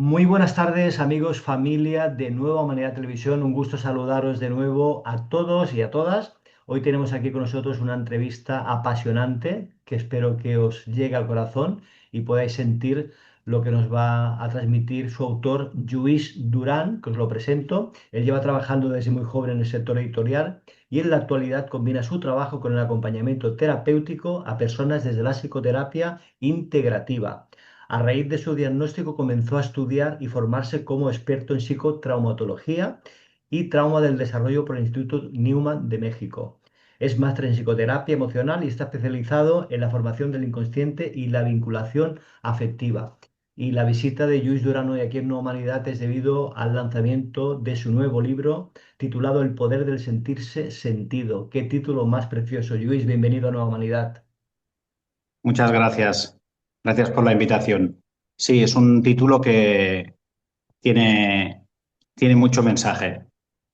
Muy buenas tardes, amigos, familia de Nueva Humanidad Televisión. Un gusto saludaros de nuevo a todos y a todas. Hoy tenemos aquí con nosotros una entrevista apasionante que espero que os llegue al corazón y podáis sentir lo que nos va a transmitir su autor, Lluís Duran, que os lo presento. Él lleva trabajando desde muy joven en el sector editorial y en la actualidad combina su trabajo con el acompañamiento terapéutico a personas desde la psicoterapia integrativa. A raíz de su diagnóstico comenzó a estudiar y formarse como experto en psicotraumatología y trauma del desarrollo por el Instituto Newman de México. Es máster en psicoterapia emocional y está especializado en la formación del inconsciente y la vinculación afectiva. Y la visita de Lluís Duran hoy aquí en Nueva Humanidad es debido al lanzamiento de su nuevo libro titulado El poder del sentirse sentido. Qué título más precioso, Lluís, bienvenido a Nueva Humanidad. Muchas gracias. Gracias por la invitación. Sí, es un título que tiene, tiene mucho mensaje.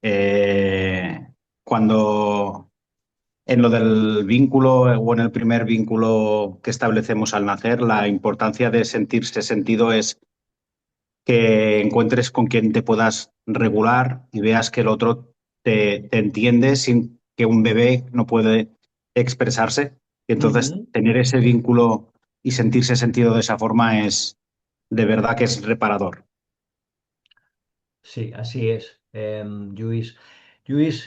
Eh, Cuando en lo del vínculo o en el primer vínculo que establecemos al nacer, la importancia de sentirse sentido es que encuentres con quien te puedas regular y veas que el otro te entiende sin que un bebé no puede expresarse. Y entonces Ujú. tener ese vínculo y sentirse sentido de esa forma es de verdad que es reparador. Sí, así es, Lluís. Lluís,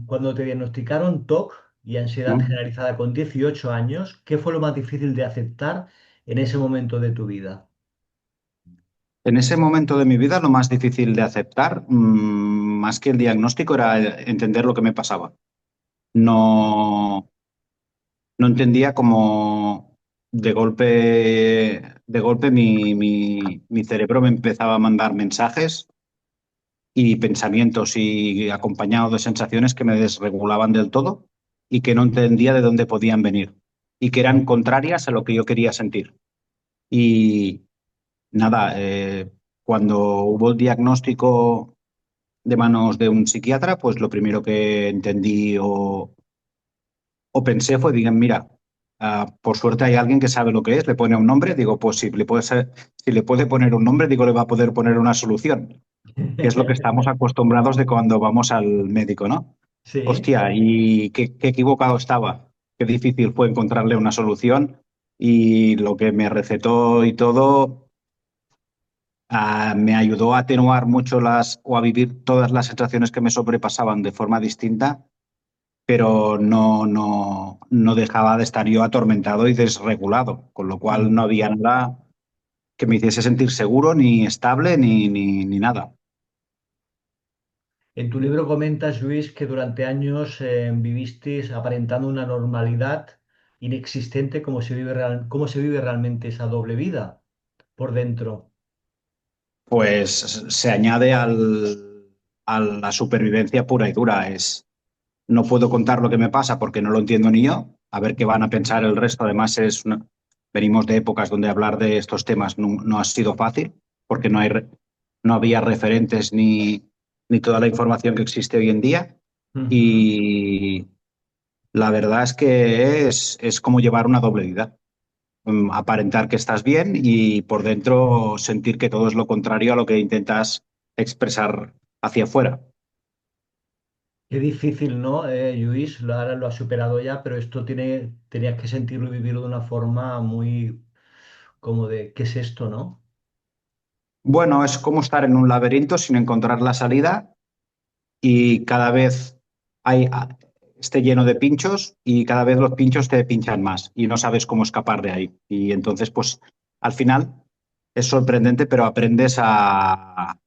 cuando te diagnosticaron TOC y ansiedad ¿Mm? generalizada con 18 años, ¿qué fue lo más difícil de aceptar en ese momento de tu vida? En ese momento de mi vida lo más difícil de aceptar, más que el diagnóstico, era entender lo que me pasaba. No, no entendía cómo de golpe mi cerebro me empezaba a mandar mensajes y pensamientos y acompañado de sensaciones que me desregulaban del todo y que no entendía de dónde podían venir y que eran contrarias a lo que yo quería sentir. Y nada, cuando hubo el diagnóstico de manos de un psiquiatra, pues lo primero que entendí o pensé fue, digan, mira, por suerte hay alguien que sabe lo que es, le pone un nombre, digo, pues si le puede poner un nombre, digo, le va a poder poner una solución, que es lo que estamos acostumbrados de cuando vamos al médico, ¿no? Sí, Hostia, y qué equivocado estaba, qué difícil fue encontrarle una solución y lo que me recetó y todo me ayudó a atenuar mucho o a vivir todas las sensaciones que me sobrepasaban de forma distinta, pero no dejaba de estar yo atormentado y desregulado, con lo cual no había nada que me hiciese sentir seguro, ni estable, ni nada. en tu libro comentas, Luis, que durante años vivisteis aparentando una normalidad inexistente, cómo se vive realmente esa doble vida por dentro. Pues se añade a la supervivencia pura y dura. No puedo contar lo que me pasa porque no lo entiendo ni yo, a ver qué van a pensar el resto. Además, venimos de épocas donde hablar de estos temas no ha sido fácil porque no había referentes ni toda la información que existe hoy en día. Ujú. Y la verdad es que es como llevar una doble vida. Aparentar que estás bien y por dentro sentir que todo es lo contrario a lo que intentas expresar hacia afuera. Qué difícil, ¿no, Luis? Ahora lo has superado ya, pero tenías que sentirlo y vivirlo de una forma muy como de, ¿qué es esto, no? Bueno, es como estar en un laberinto sin encontrar la salida y cada vez esté lleno de pinchos y cada vez los pinchos te pinchan más y no sabes cómo escapar de ahí. Y entonces, pues al final es sorprendente, pero aprendes a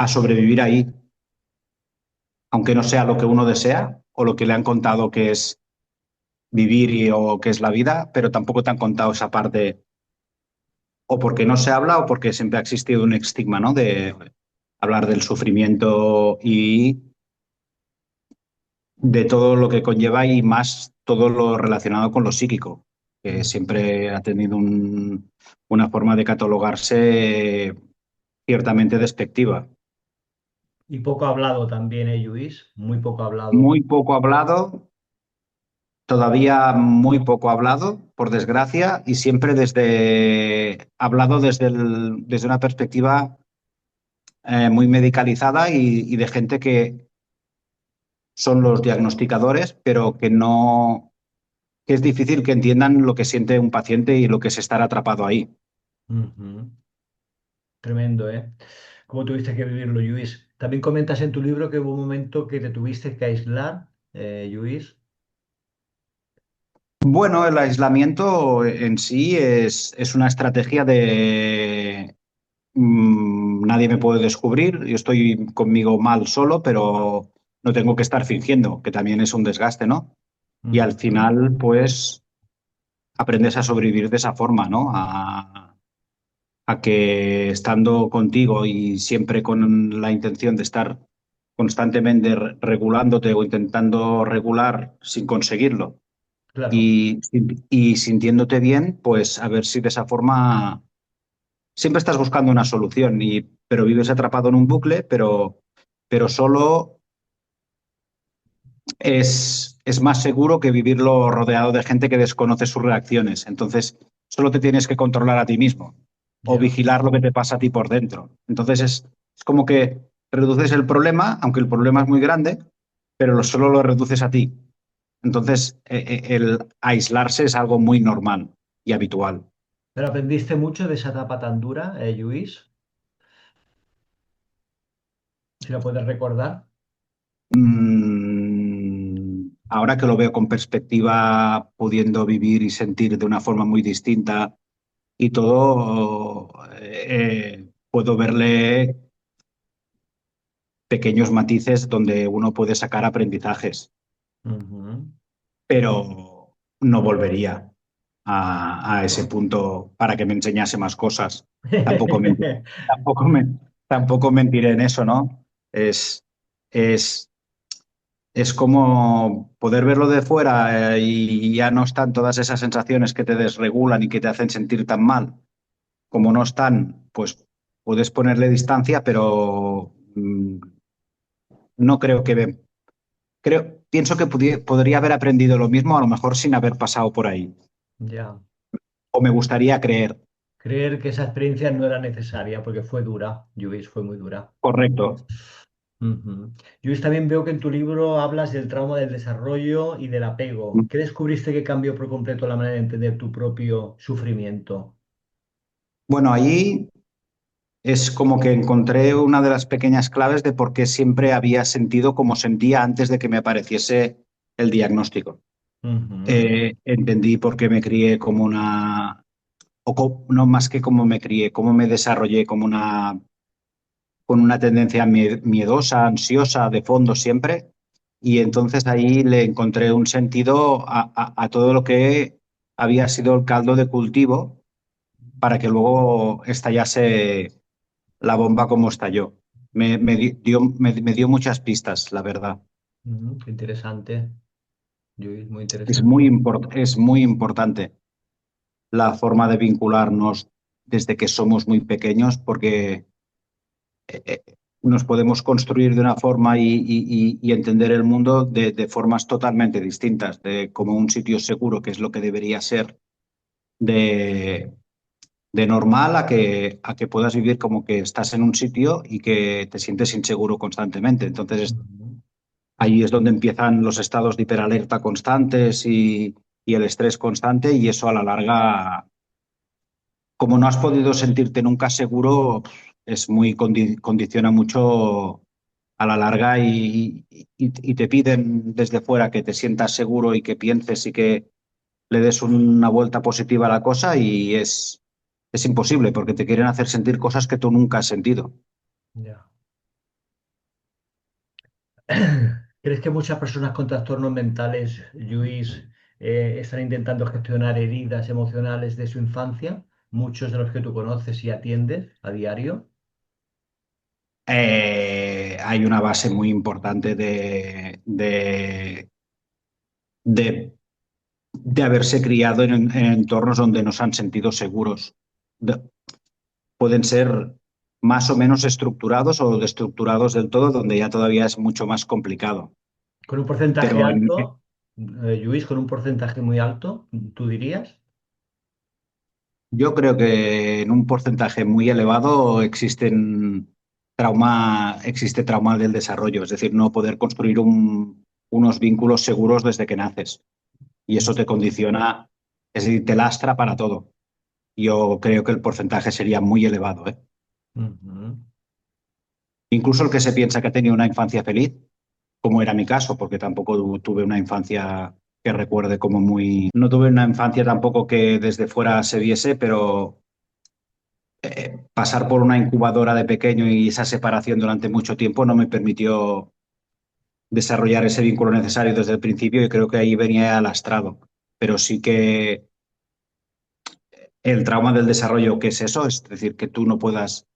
sobrevivir ahí, aunque no sea lo que uno desea o lo que le han contado que es vivir o que es la vida, pero tampoco te han contado esa parte o porque no se habla o porque siempre ha existido un estigma, ¿no? De hablar del sufrimiento y de todo lo que conlleva y más todo lo relacionado con lo psíquico, que Mm. siempre ha tenido una forma de catalogarse ciertamente despectiva. Y poco hablado también, Luis? Muy poco hablado. Muy poco hablado todavía muy poco hablado, por desgracia, y siempre hablado desde una perspectiva muy medicalizada y de gente que son los diagnosticadores, pero que es difícil que entiendan lo que siente un paciente y lo que es estar atrapado ahí. Ujú. Tremendo, ¿eh? ¿Cómo tuviste que vivirlo, Luis? También comentas en tu libro que hubo un momento que te tuviste que aislar, Luis. Bueno, el aislamiento en sí es una estrategia de nadie me puede descubrir, yo estoy conmigo mal solo, pero no tengo que estar fingiendo, que también es un desgaste, ¿no? Y al Ujú. final, pues, aprendes a sobrevivir de esa forma, ¿no? A que estando contigo y siempre con la intención de estar constantemente regulándote o intentando regular sin conseguirlo Claro. y sintiéndote bien, pues a ver si de esa forma siempre estás buscando una solución, pero vives atrapado en un bucle, pero solo es más seguro que vivirlo rodeado de gente que desconoce sus reacciones. Entonces, solo te tienes que controlar a ti mismo o Ya. vigilar lo que te pasa a ti por dentro. Entonces, es como que reduces el problema, aunque el problema es muy grande, pero solo lo reduces a ti. Entonces, el aislarse es algo muy normal y habitual. Pero aprendiste mucho de esa etapa tan dura, Luis, si lo puedes recordar. Ahora que lo veo con perspectiva, pudiendo vivir y sentir de una forma muy distinta y todo, puedo verle pequeños matices donde uno puede sacar aprendizajes, Ujú. pero no volvería a ese punto para que me enseñase más cosas. Tampoco mentiré, tampoco tampoco mentiré en eso, ¿no? Es, es Es como poder verlo de fuera y ya no están todas esas sensaciones que te desregulan y que te hacen sentir tan mal. Como no están, pues puedes ponerle distancia, pero no creo pienso que podría haber aprendido lo mismo, a lo mejor sin haber pasado por ahí. Ya. O me gustaría creer. Creer que esa experiencia no era necesaria porque fue dura, Luis, fue muy dura. Correcto. Ujú. Luis, también veo que en tu libro hablas del trauma del desarrollo y del apego. ¿Qué descubriste que cambió por completo la manera de entender tu propio sufrimiento? Bueno, ahí es como que encontré una de las pequeñas claves de por qué siempre había sentido como sentía antes de que me apareciese el diagnóstico. Ujú. Entendí por qué me crié como no más que cómo me crié, cómo me desarrollé como con una tendencia miedosa, ansiosa, de fondo siempre. Y entonces ahí le encontré un sentido a todo lo que había sido el caldo de cultivo para que luego estallase la bomba como estalló. Me dio muchas pistas, la verdad. Ujú. Qué interesante, Luis, muy Es interesante. es muy importante la forma de vincularnos desde que somos muy pequeños, porque nos podemos construir de una forma y entender el mundo de formas totalmente distintas, de como un sitio seguro, que es lo que debería ser de, de normal, a que puedas vivir como que estás en un sitio y que te sientes inseguro constantemente. Entonces, Ujú. ahí es donde empiezan los estados de hiperalerta constantes y el estrés constante, y eso a la larga, como no has podido sentirte nunca seguro, es condiciona mucho a la larga y te piden desde fuera que te sientas seguro y que pienses y que le des una vuelta positiva a la cosa es imposible porque te quieren hacer sentir cosas que tú nunca has sentido. Ya. ¿Crees que muchas personas con trastornos mentales, Luis, están intentando gestionar heridas emocionales de su infancia? Muchos de los que tú conoces y atiendes a diario. Hay una base muy importante de de haberse criado en entornos donde no se han sentido seguros. De- Pueden ser más o menos estructurados o destructurados del todo, donde ya todavía es mucho más complicado. Con un porcentaje Pero alto. Lluís, con un porcentaje muy alto, ¿tú dirías? Yo creo que en un porcentaje muy elevado existe trauma del desarrollo, es decir, no poder construir unos vínculos seguros desde que naces. Y eso te condiciona, es decir, te lastra para todo. Yo creo que el porcentaje sería muy elevado, ¿eh? Ujú. Incluso el que se piensa que ha tenido una infancia feliz, como era mi caso, porque tampoco tuve una infancia que recuerde como muy... No tuve una infancia tampoco que desde fuera se viese, pero pasar por una incubadora de pequeño y esa separación durante mucho tiempo no me permitió desarrollar ese vínculo necesario desde el principio y creo que ahí venía lastrado. Pero sí que el trauma del desarrollo, ¿qué es eso? Es decir, que tú no puedas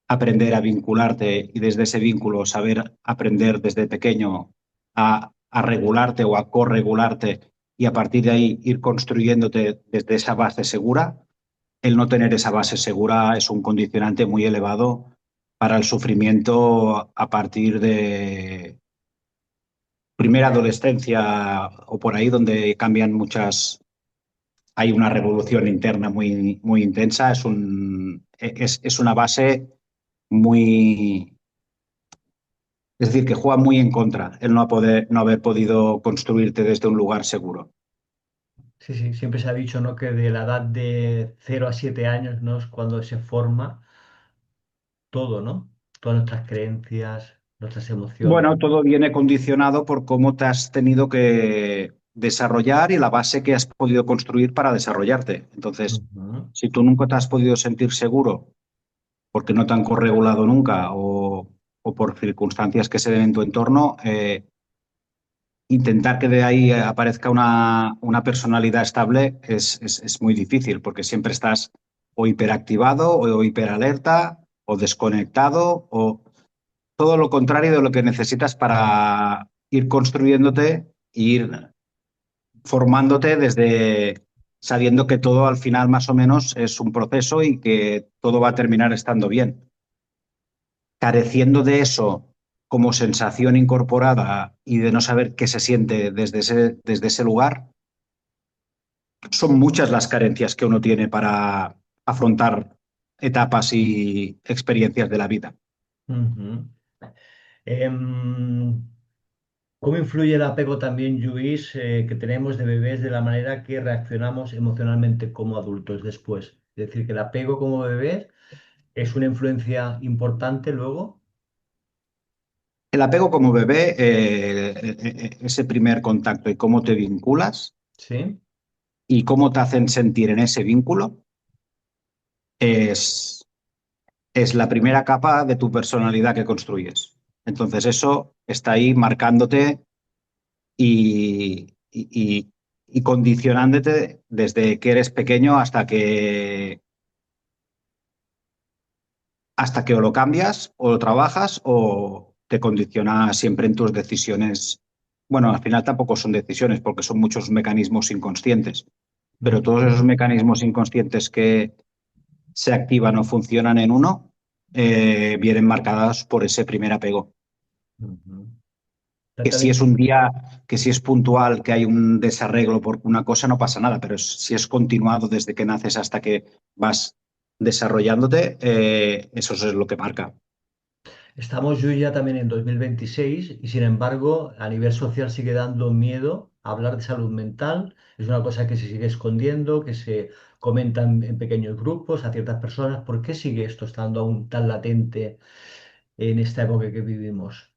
aprender a vincularte y desde ese vínculo saber aprender desde pequeño a regularte o a corregularte y a partir de ahí ir construyéndote desde esa base segura. El no tener esa base segura es un condicionante muy elevado para el sufrimiento a partir de primera adolescencia o por ahí donde cambian hay una revolución interna muy, muy intensa, es una base muy, es decir, que juega muy en contra el no haber podido construirte desde un lugar seguro. Sí, sí, siempre se ha dicho, ¿no? Que de la edad de 0 a 7 años, ¿no? Es cuando se forma todo, ¿no? Todas nuestras creencias, nuestras emociones. Bueno, todo viene condicionado por cómo te has tenido que desarrollar y la base que has podido construir para desarrollarte. Entonces, Ujú. si tú nunca te has podido sentir seguro porque no te han corregulado nunca o por circunstancias que se den en tu entorno, intentar que de ahí aparezca una personalidad estable es muy difícil porque siempre estás o hiperactivado o hiperalerta o desconectado o todo lo contrario de lo que necesitas para ir construyéndote e ir formándote desde sabiendo que todo al final más o menos es un proceso y que todo va a terminar estando bien. Careciendo de eso como sensación incorporada y de no saber qué se siente desde ese lugar, son muchas las carencias que uno tiene para afrontar etapas y experiencias de la vida. Ujú. Em, ¿Cómo influye el apego también, Luis, que tenemos de bebés de la manera que reaccionamos emocionalmente como adultos después? Es decir, que el apego como bebés es una influencia importante luego. El apego como bebé, ese primer contacto y cómo te vinculas Sí. y cómo te hacen sentir en ese vínculo es, es la primera capa de tu personalidad que construyes. Entonces eso está ahí marcándote y condicionándote desde que eres pequeño hasta que o lo cambias o lo trabajas o te condiciona siempre en tus decisiones. Bueno, al final tampoco son decisiones porque son muchos mecanismos inconscientes, pero todos Ujú, esos mecanismos inconscientes que se activan o funcionan en uno vienen marcadas por ese primer apego. ujú. Que si es un día, que si es puntual, que hay un desarreglo por una cosa, no pasa nada, pero si es continuado desde que naces hasta que vas desarrollándote, eso es lo que marca. Estamos yo ya también en 2026 y sin embargo a nivel social sigue dando miedo hablar de salud mental. Es una cosa que se sigue escondiendo, que se comenta en pequeños grupos a ciertas personas. ¿Por qué sigue esto estando aún tan latente en esta época que vivimos?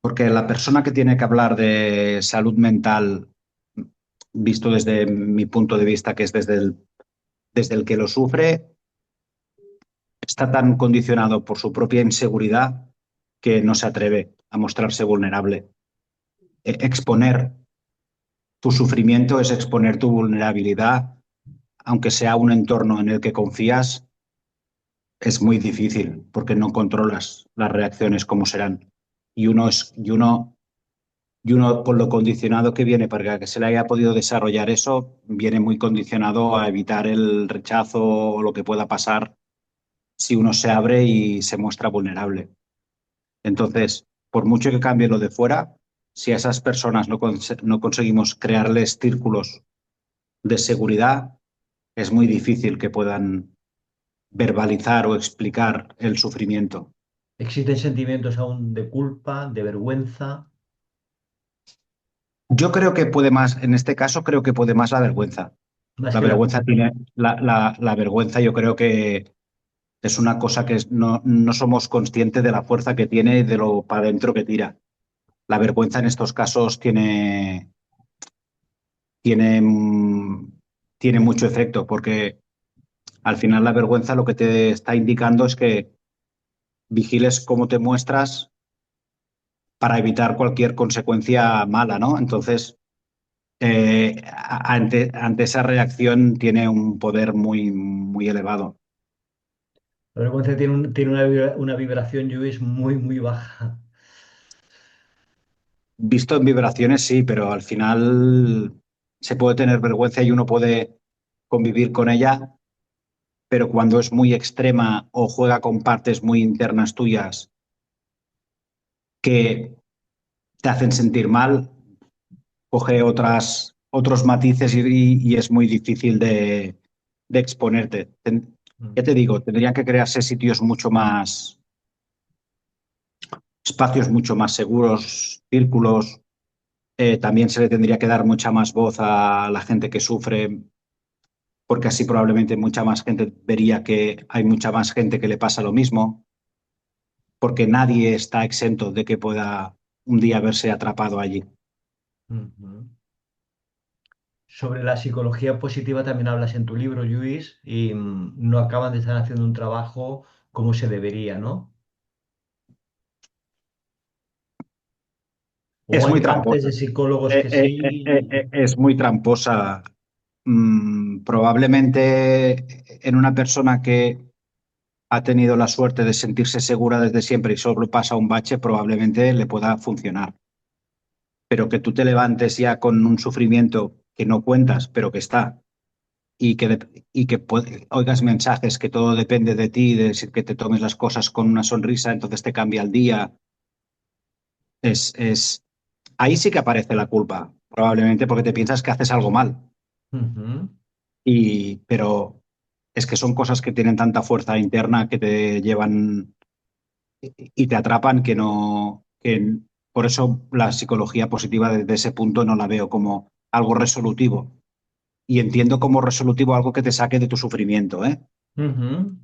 Porque la persona que tiene que hablar de salud mental, visto desde mi punto de vista, que es desde el que lo sufre, está tan condicionado por su propia inseguridad que no se atreve a mostrarse vulnerable. Exponer tu sufrimiento es exponer tu vulnerabilidad, aunque sea un entorno en el que confías, es muy difícil porque no controlas las reacciones como serán. Y uno con lo condicionado que viene para que se le haya podido desarrollar eso, viene muy condicionado a evitar el rechazo o lo que pueda pasar si uno se abre y se muestra vulnerable. Entonces, por mucho que cambie lo de fuera, si a esas personas no conseguimos crearles círculos de seguridad, es muy difícil que puedan verbalizar o explicar el sufrimiento. ¿Existen sentimientos aún de culpa, de vergüenza? Yo creo que puede más, en este caso creo que puede más la vergüenza. Más La que la vergüenza culpa. tiene, la vergüenza yo creo que es una cosa que no somos conscientes de la fuerza que tiene y de lo para adentro que tira. La vergüenza en estos casos tiene, tiene mucho efecto porque al final la vergüenza lo que te está indicando es que vigiles cómo te muestras para evitar cualquier consecuencia mala, ¿no? Entonces, ante esa reacción tiene un poder muy elevado. La vergüenza tiene, tiene una vibración, Luis, muy, muy baja. Visto en vibraciones, sí, pero al final se puede tener vergüenza y uno puede convivir con ella, pero cuando es muy extrema o juega con partes muy internas tuyas que te hacen sentir mal, coge otros matices y es muy difícil de exponerte. Mm. Ya te digo, tendrían que crearse sitios mucho más, espacios mucho más seguros, círculos. También se le tendría que dar mucha más voz a la gente que sufre, porque así probablemente mucha más gente vería que hay mucha más gente que le pasa lo mismo, porque nadie está exento de que pueda un día verse atrapado allí. Ujú. Sobre la psicología positiva también hablas en tu libro, Luis, y no acaban de estar haciendo un trabajo como se debería, ¿no? O Es hay muy partes tramposa. de psicólogos que sí. Es muy tramposa. Probablemente en una persona que ha tenido la suerte de sentirse segura desde siempre y solo pasa un bache, probablemente le pueda funcionar. Pero que tú te levantes ya con un sufrimiento que no cuentas, pero que está, y que oigas mensajes que todo depende de ti, de decir que te tomes las cosas con una sonrisa, entonces te cambia el día, ahí sí que aparece la culpa, probablemente porque te piensas que haces algo mal. Ujú. Pero es que son cosas que tienen tanta fuerza interna que te llevan y te atrapan que no, que por eso la psicología positiva desde ese punto no la veo como algo resolutivo. Y entiendo como resolutivo algo que te saque de tu sufrimiento, ¿eh? Ujú.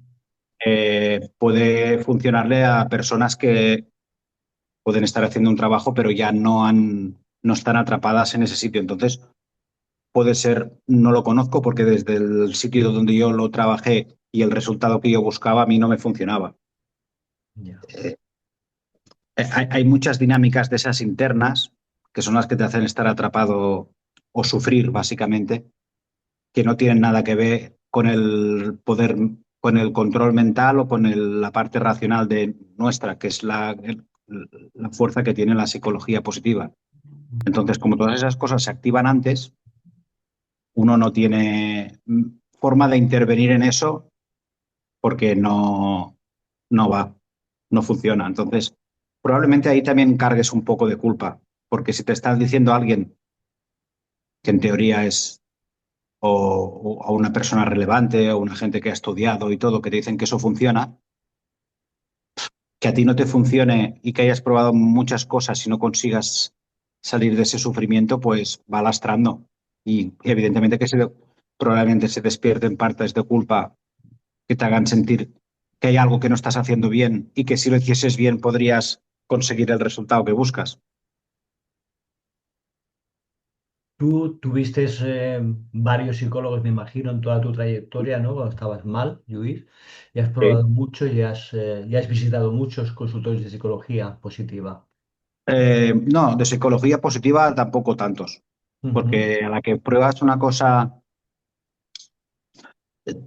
Puede funcionarle a personas que pueden estar haciendo un trabajo, pero ya no están atrapadas en ese sitio. Entonces, puede ser, no lo conozco porque desde el sitio donde yo lo trabajé y el resultado que yo buscaba a mí no me funcionaba. Ya. Eh, hay muchas dinámicas de esas internas que son las que te hacen estar atrapado o sufrir, básicamente, que no tienen nada que ver con el poder, con el control mental o con la parte racional de nuestra, que es la fuerza que tiene la psicología positiva. Entonces, como todas esas cosas se activan antes, uno no tiene forma de intervenir en eso porque no va, no funciona. Entonces, probablemente ahí también cargues un poco de culpa, porque si te estás diciendo a alguien que en teoría es o a una persona relevante o una gente que ha estudiado y todo, que te dicen que eso funciona, que a ti no te funcione y que hayas probado muchas cosas y no consigas salir de ese sufrimiento, pues va lastrando. Y evidentemente probablemente se despierten partes de culpa que te hagan sentir que hay algo que no estás haciendo bien y que si lo hicieses bien podrías conseguir el resultado que buscas. Tú tuviste varios psicólogos, me imagino, en toda tu trayectoria, ¿no? Cuando estabas mal, Luis, y has Sí. probado mucho y has visitado muchos consultorios de psicología positiva. No, de psicología positiva tampoco tantos, Ujú. porque a la que pruebas una cosa,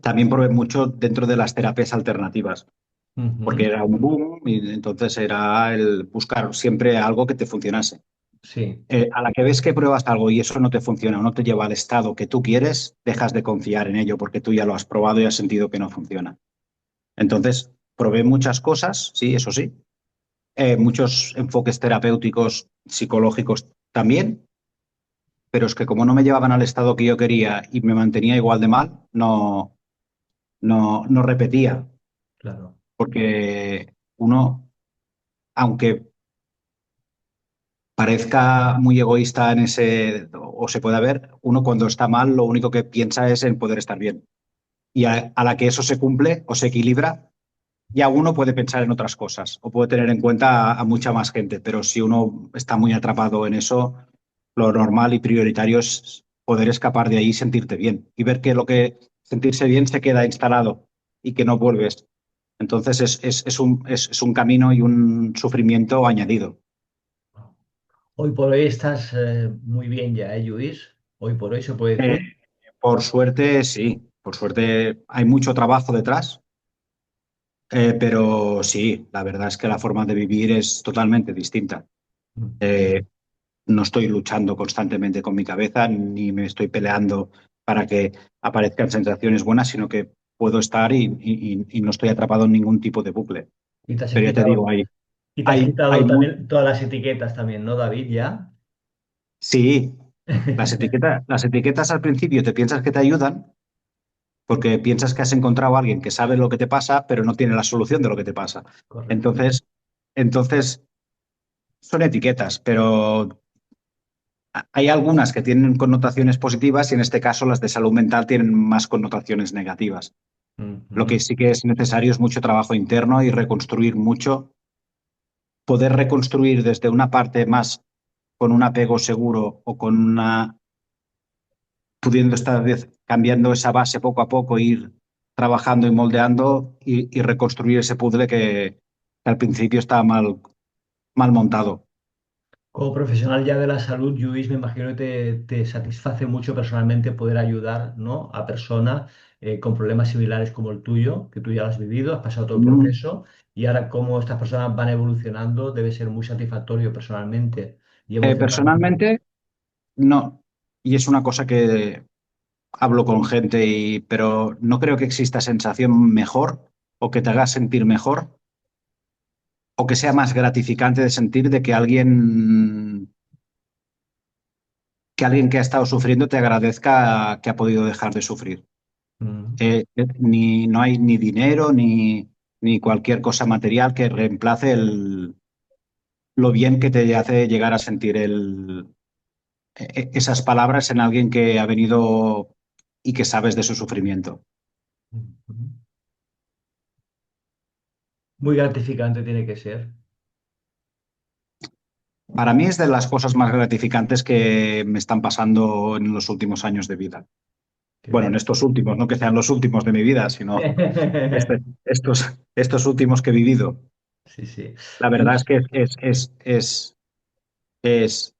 también probé mucho dentro de las terapias alternativas, porque Ujú. era un boom y entonces era el buscar siempre algo que te funcionase. Sí. A la que ves que pruebas algo y eso no te funciona o no te lleva al estado que tú quieres, dejas de confiar en ello porque tú ya lo has probado y has sentido que no funciona. Entonces, probé muchas cosas, sí, eso sí, muchos enfoques terapéuticos, psicológicos también, pero es que como no me llevaban al estado que yo quería y me mantenía igual de mal, no repetía, Claro, porque uno, aunque parezca muy egoísta en ese, o se pueda ver, uno cuando está mal lo único que piensa es en poder estar bien. Y a la que eso se cumple o se equilibra, ya uno puede pensar en otras cosas o puede tener en cuenta a mucha más gente, pero si uno está muy atrapado en eso, lo normal y prioritario es poder escapar de ahí y sentirte bien y ver que lo que sentirse bien se queda instalado y que no vuelves. Entonces es un camino y un sufrimiento añadido. hoy por hoy estás muy bien ya, Luis. Hoy por hoy se puede Eh, decir. por suerte, sí, por suerte hay mucho trabajo detrás, pero sí, la verdad es que la forma de vivir es totalmente distinta. Eh, no estoy luchando constantemente con mi cabeza ni me estoy peleando para que aparezcan sensaciones buenas, sino que puedo estar y no estoy atrapado en ningún tipo de bucle. Y te has Pero ya te digo, quitado, y te has quitado hay también todas las etiquetas también, ¿no, David? Ya. sí, las etiquetas al principio te piensas que te ayudan porque piensas que has encontrado a alguien que sabe lo que te pasa, pero no tiene la solución de lo que te pasa. Correcto. Entonces, son etiquetas, pero hay algunas que tienen connotaciones positivas y en este caso las de salud mental tienen más connotaciones negativas. Lo que Ujú. sí que es necesario es mucho trabajo interno y reconstruir mucho, poder reconstruir desde una parte más con un apego seguro o con una, pudiendo estar cambiando esa base poco a poco, ir trabajando y moldeando y reconstruir ese puzzle que al principio estaba mal montado. Como profesional ya de la salud, Luis, me imagino que te satisface mucho personalmente poder ayudar, ¿no? A personas con problemas similares como el tuyo, que tú ya lo has vivido, has pasado todo el Mm, proceso, y ahora cómo estas personas van evolucionando debe ser muy satisfactorio personalmente y emocionalmente. personalmente, no. Y es una cosa que hablo con gente, pero no creo que exista sensación mejor o que te haga sentir mejor o que sea más gratificante de sentir de que alguien que ha estado sufriendo te agradezca que ha podido dejar de sufrir. Mm. No hay ni dinero ni cualquier cosa material que reemplace lo bien que te hace llegar a sentir esas palabras en alguien que ha venido y que sabes de su sufrimiento. Mm. Muy gratificante tiene que ser. Para mí es de las cosas más gratificantes que me están pasando en los últimos años de vida. Qué Bueno, en bien. estos últimos, no que sean los últimos de mi vida, sino estos últimos que he vivido. Sí, sí. La verdad es Pues, que es, es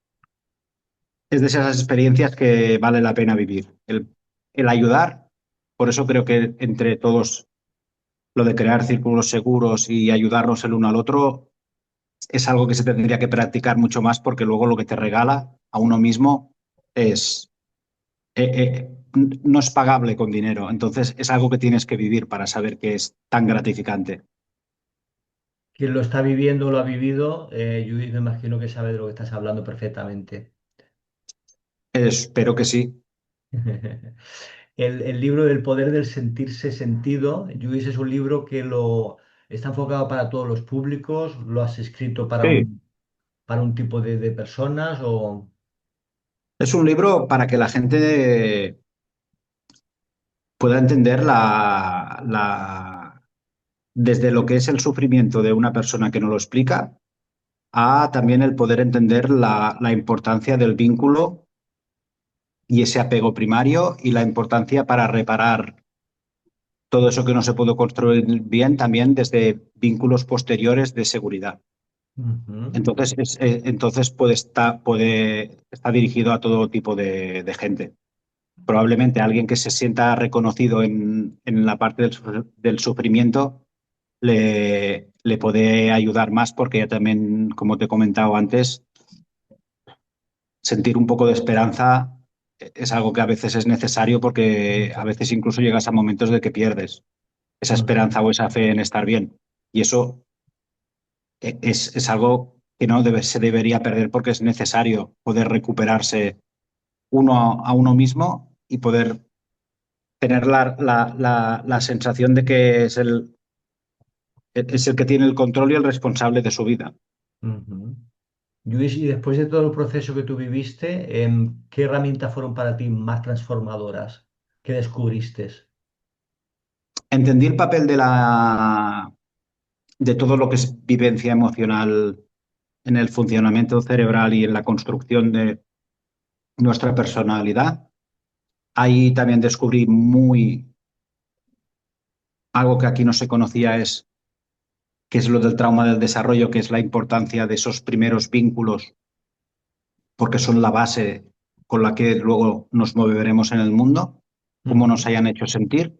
de esas experiencias que vale la pena vivir. El ayudar, por eso creo que entre todos lo de crear círculos seguros y ayudarnos el uno al otro es algo que se tendría que practicar mucho más porque luego lo que te regala a uno mismo es no es pagable con dinero. Entonces es algo que tienes que vivir para saber que es tan gratificante. quien lo está viviendo o lo ha vivido, Judith, me imagino que sabe de lo que estás hablando perfectamente. Espero que sí. El libro del poder del sentirse sentido, Lluís, es un libro que está enfocado para todos los públicos. ¿Lo has escrito Sí. para un tipo de personas o...? Es un libro para que la gente pueda entender desde lo que es el sufrimiento de una persona que no lo explica, a también el poder entender la importancia del vínculo y ese apego primario y la importancia para reparar todo eso que no se pudo construir bien también desde vínculos posteriores de seguridad. Ujú. Entonces está dirigido a todo tipo de gente. Probablemente alguien que se sienta reconocido en la parte del sufrimiento le puede ayudar más porque ya también, como te he comentado antes, sentir un poco de esperanza es algo que a veces es necesario porque a veces incluso llegas a momentos de que pierdes esa Ujú. esperanza o esa fe en estar bien. Y eso es algo que no se debería perder porque es necesario poder recuperarse uno a uno mismo y poder tener la sensación de que es el que tiene el control y el responsable de su vida. Ujú. Luis, y después de todo el proceso que tú viviste, ¿qué herramientas fueron para ti más transformadoras? ¿Qué descubriste? Entendí el papel de todo lo que es vivencia emocional en el funcionamiento cerebral y en la construcción de nuestra personalidad. Ahí también descubrí algo que aquí no se conocía, que es lo del trauma del desarrollo, que es la importancia de esos primeros vínculos, porque son la base con la que luego nos moveremos en el mundo, cómo nos Ujú, hayan hecho sentir,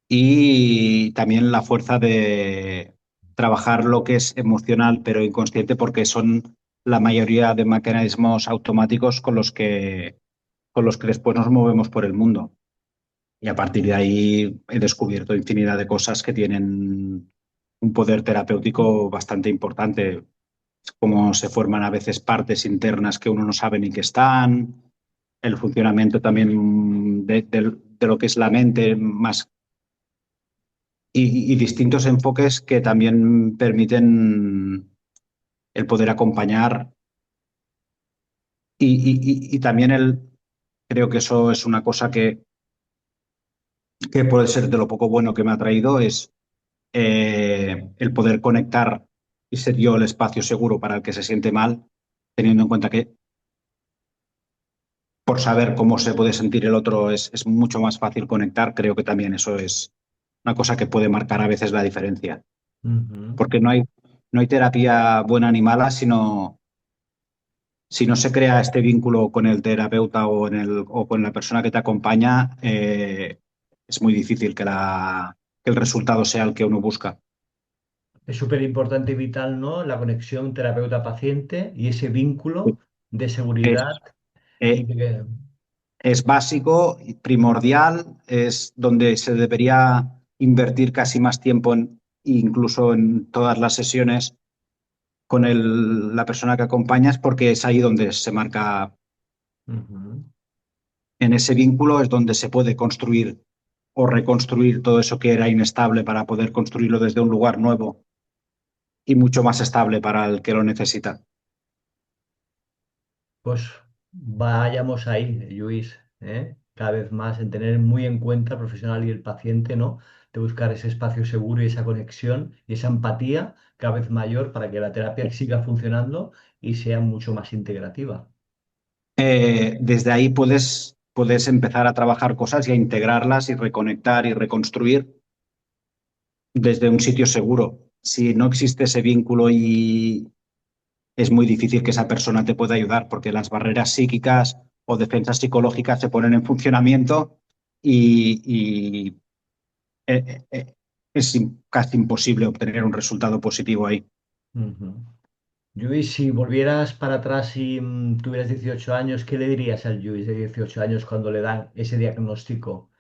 y también la fuerza de trabajar lo que es emocional pero inconsciente, porque son la mayoría de mecanismos automáticos con los que después nos movemos por el mundo. Y a partir de ahí he descubierto infinidad de cosas que tienen un poder terapéutico bastante importante, cómo se forman a veces partes internas que uno no sabe ni que están, el funcionamiento también de lo que es la mente, más y distintos enfoques que también permiten el poder acompañar y también creo que eso es una cosa que puede ser de lo poco bueno que me ha traído, es el poder conectar y ser yo el espacio seguro para el que se siente mal, teniendo en cuenta que por saber cómo se puede sentir el otro es mucho más fácil conectar. Creo que también eso es una cosa que puede marcar a veces la diferencia, ujú. porque no hay terapia buena ni mala, sino si no se crea este vínculo con el terapeuta o con la persona que te acompaña, es muy difícil que el resultado sea el que uno busca. Es súper importante y vital, ¿no? La conexión terapeuta-paciente y ese vínculo de seguridad Es, y eh, de... es básico, y primordial, es donde se debería invertir casi más tiempo, incluso en todas las sesiones con la persona que acompañas, porque es ahí donde se marca, Ujú. en ese vínculo es donde se puede construir o reconstruir todo eso que era inestable para poder construirlo desde un lugar nuevo y mucho más estable para el que lo necesita. Pues vayamos ahí, Luis, ¿eh? Cada vez más en tener muy en cuenta el profesional y el paciente, ¿no? De buscar ese espacio seguro y esa conexión y esa empatía cada vez mayor para que la terapia siga funcionando y sea mucho más integrativa. Desde ahí puedes empezar a trabajar cosas y a integrarlas y reconectar y reconstruir desde un sitio seguro. Si no existe ese vínculo y es muy difícil que esa persona te pueda ayudar porque las barreras psíquicas o defensas psicológicas se ponen en funcionamiento y es casi imposible obtener un resultado positivo ahí. Ujú. Luis, si volvieras para atrás y tuvieras 18 años, ¿qué le dirías al Luis de 18 años cuando le dan ese diagnóstico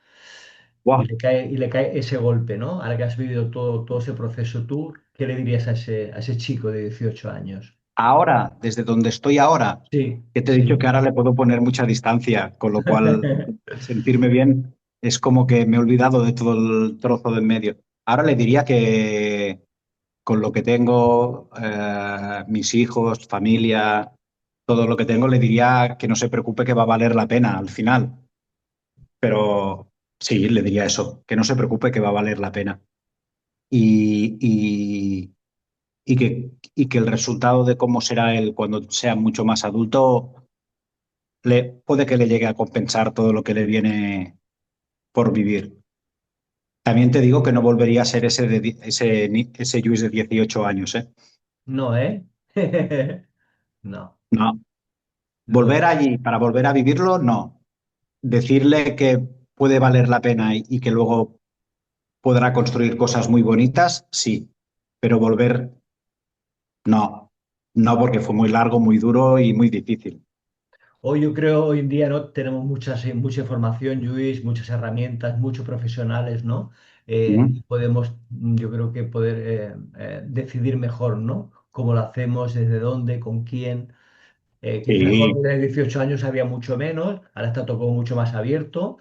Buah. y le cae ese golpe, ¿no? Ahora que has vivido todo ese proceso tú, ¿qué le dirías a ese chico de 18 años? Ahora, desde donde estoy ahora, Sí, que te he dicho sí. que ahora le puedo poner mucha distancia, con lo cual sentirme bien es como que me he olvidado de todo el trozo de en medio. Ahora le diría que con lo que tengo, mis hijos, familia, todo lo que tengo, le diría que no se preocupe, que va a valer la pena al final. Pero sí, le diría eso, que no se preocupe, que va a valer la pena. Y, y, y que el resultado de cómo será él cuando sea mucho más adulto, puede que le llegue a compensar todo lo que le viene por vivir. También te digo que no volvería a ser ese Luis de 18 años, ¿eh? No, ¿eh? No, No. no. Volver allí para volver a vivirlo, no. Decirle que puede valer la pena y que luego podrá construir cosas muy bonitas, sí. Pero volver, no. No, porque fue muy largo, muy duro y muy difícil. Hoy yo creo, hoy en día, ¿no? Tenemos mucha información, Luis, muchas herramientas, muchos profesionales, ¿no? Ujú. Y podemos, yo creo que poder decidir mejor, ¿no? cómo lo hacemos, desde dónde, con quién. Quizás Sí, cuando tenía 18 años había mucho menos, ahora está todo como mucho más abierto.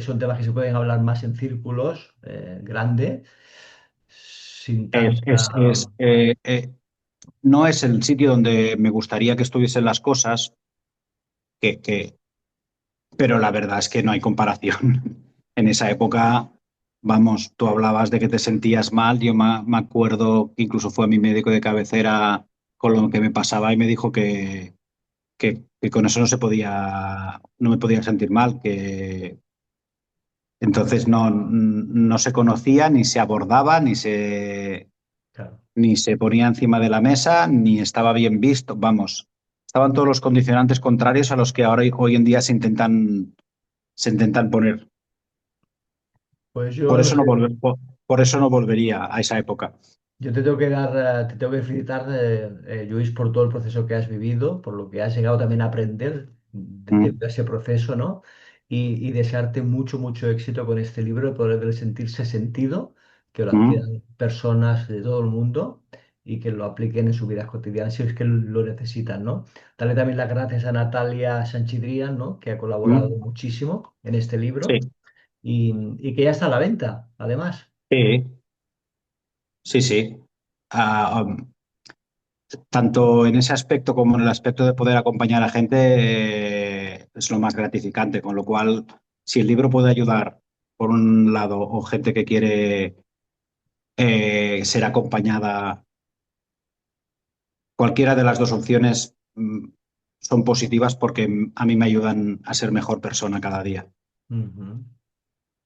Son temas que se pueden hablar más en círculos grandes, sin es, es, tanta... es, no es el sitio donde me gustaría que estuviesen las cosas, que, que, pero la verdad es que no hay comparación. En esa época, vamos, tú hablabas de que te sentías mal, yo me acuerdo que incluso fue mi médico de cabecera con lo que me pasaba y me dijo que con eso no me podía sentir mal, que entonces no se conocía, ni se abordaba, Claro. ni se ponía encima de la mesa, ni estaba bien visto. Vamos, estaban todos los condicionantes contrarios a los que ahora hoy en día se intentan poner. Pues yo no sé. Por eso no volvería a esa época. Yo te tengo que dar, te tengo que felicitar, Luis, por todo el proceso que has vivido, por lo que has llegado también a aprender Mm, de ese proceso, ¿no? Y desearte mucho, mucho éxito con este libro, el poder del sentirse sentido, que lo mm, adquieran personas de todo el mundo y que lo apliquen en su vida cotidiana si es que lo necesitan, ¿no? Darle también las gracias a Natalia Sanchidrián, ¿no? Que ha colaborado mm. muchísimo en este Sí, libro y que ya está a la venta, además. sí, sí, sí. Tanto en ese aspecto como en el aspecto de poder acompañar a gente, es lo más gratificante. Con lo cual, si el libro puede ayudar, por un lado, o gente que quiere ser acompañada, cualquiera de las dos opciones son positivas porque a mí me ayudan a ser mejor persona cada día. Ujú,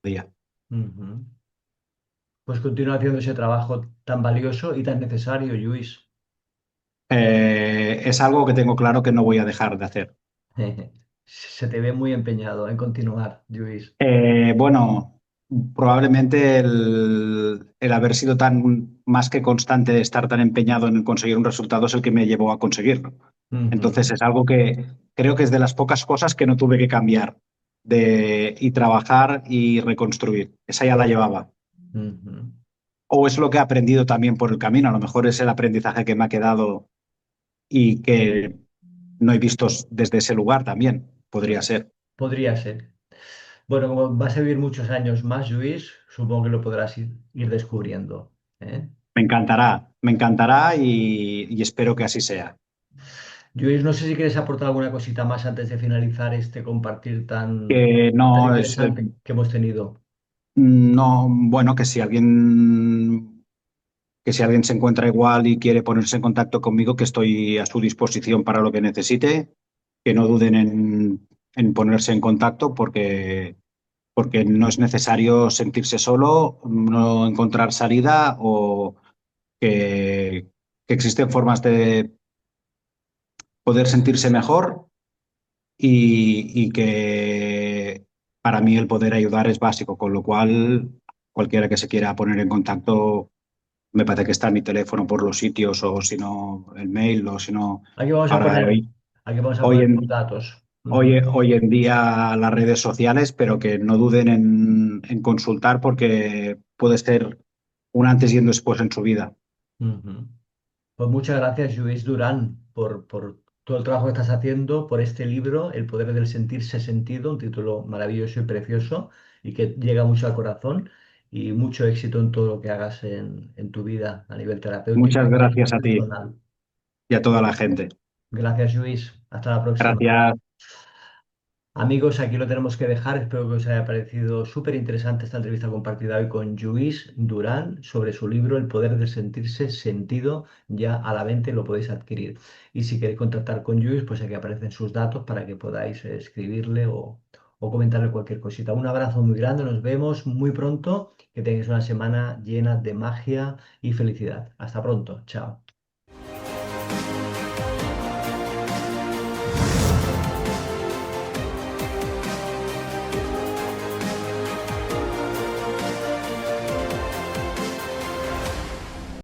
Día. ujú. Pues continúa haciendo ese trabajo tan valioso y tan necesario, Luis. Es algo que tengo claro que no voy a dejar de hacer. Se te ve muy empeñado en continuar, Luis. Bueno, probablemente el haber sido tan más que constante, de estar tan empeñado en conseguir un resultado es el que me llevó a conseguirlo. Entonces Ujú, es algo que creo que es de las pocas cosas que no tuve que cambiar y trabajar y reconstruir. Esa ya la llevaba. ujú. O es lo que he aprendido también por el camino. A lo mejor es el aprendizaje que me ha quedado y que no he visto desde ese lugar también. Podría ser. Podría ser. Bueno, como vas a vivir muchos años más, Luis, supongo que lo podrás ir descubriendo. ¿Eh? Me encantará y espero que así sea. Luis, no sé si quieres aportar alguna cosita más antes de finalizar este compartir Que tan no es, interesante que hemos tenido. no, bueno, que si alguien se encuentra igual y quiere ponerse en contacto conmigo, que estoy a su disposición para lo que necesite, que no duden en ponerse en contacto porque no es necesario sentirse solo, no encontrar salida o que existen formas de poder sentirse mejor y que para mí el poder ayudar es básico, con lo cual cualquiera que se quiera poner en contacto, me parece que está mi teléfono por los sitios o si no el mail o si no, Aquí vamos a ahora poner, aquí vamos a hoy poner tus en, datos. Ujú, hoy en día las redes sociales, pero que no duden en consultar porque puede ser un antes y un después en su vida. ujú. Pues muchas gracias, Luis Durán, por todo el trabajo que estás haciendo, por este libro, El poder del sentirse sentido, un título maravilloso y precioso y que llega mucho al corazón y mucho éxito en todo lo que hagas en tu vida a nivel terapéutico Muchas y a nivel gracias a ti personal. y a toda la gente. Gracias, Luis. Hasta la próxima. Gracias. Amigos, aquí lo tenemos que dejar. Espero que os haya parecido súper interesante esta entrevista compartida hoy con Lluís Durán sobre su libro El poder de sentirse sentido, ya a la venta y lo podéis adquirir. Y si queréis contactar con Lluís, pues aquí aparecen sus datos para que podáis escribirle o comentarle cualquier cosita. Un abrazo muy grande, nos vemos muy pronto. Que tengáis una semana llena de magia y felicidad. Hasta pronto. Chao.